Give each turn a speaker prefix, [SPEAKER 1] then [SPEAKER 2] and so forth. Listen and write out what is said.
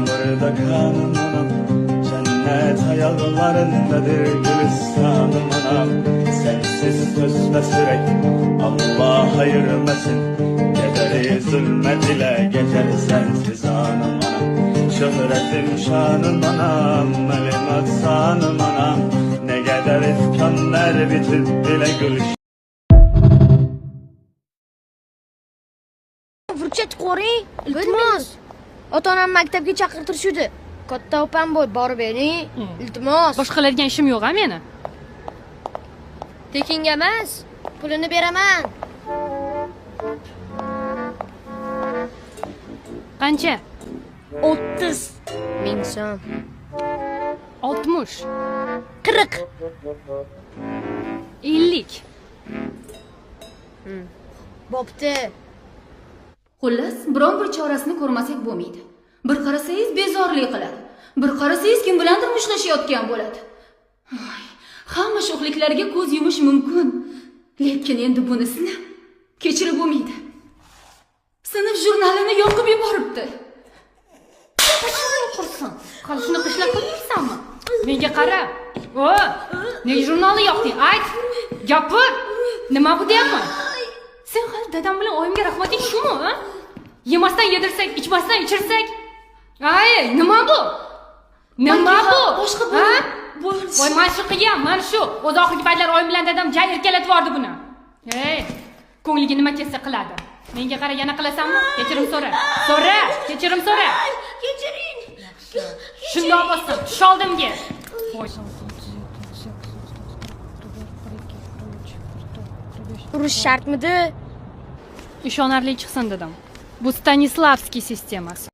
[SPEAKER 1] yağmurda kanım anam. Cennet ayaklarındadır gülistanım anam. Sensiz söz ve sürek Allah ayırmasın. Gederi zulmet ile geçer sensiz anım anam. Şöhretim şanım anam, elim aksanım anam. Ne kadar ifkanlar bitip bile gülüş.
[SPEAKER 2] Furchat qo'ring, iltimos. Ota-onam maktabga chaqirtirishdi. Katta opam bor, borib bering, iltimos.
[SPEAKER 3] Boshqalarga ishim yo'q-a meni.
[SPEAKER 2] Tekinga emas, pulini beraman.
[SPEAKER 3] Qancha?
[SPEAKER 2] 30 ming so'm.
[SPEAKER 3] 60,
[SPEAKER 2] 40.
[SPEAKER 3] 50.
[SPEAKER 2] Bo'pti.
[SPEAKER 4] Xullas, biron bir chorasini ko'rmasak bo'lmaydi. Bir qarasangiz bezorlik qiladi. Bir qarasangiz kim bilandir mushtlashayotgan bo'ladi. Voy, hamma sho'xliklarga ko'z yumish mumkin. Lekin endi bunisini kechirib bo'lmaydi. Sinf jurnalini yoqib yuboribdi.
[SPEAKER 3] Qursin. Hali shuni qishlar qilmaysanmi? Menga qara. O, nega jurnalni yoqding? Ayt. Gapir. Nima bu deyapman? Sen hali dadam bilan oyimga rahmating shumi, ha? Yemasdan yedirsak, ichmasdan ichirsak. Ay, nima bu? Nima bu?
[SPEAKER 4] Boshqa
[SPEAKER 3] bo'lsa. Voy, mana shu qilgan, mana shu. O'z oxirgi paytlar oyim bilan dadam jay erkalatib yubordi buni. Hey, ko'ngliga nima kelsa qiladi. Menga qara, yana qilasanmi? Kechirim so'ra. So'ra, kechirim so'ra.
[SPEAKER 2] Kechiring.
[SPEAKER 3] Shundoq bo'lsin, tush oldimga.
[SPEAKER 2] Urush shartmidi?
[SPEAKER 3] Ishonarli chiqsin dedim. Bu Stanislavskiy sistemasi.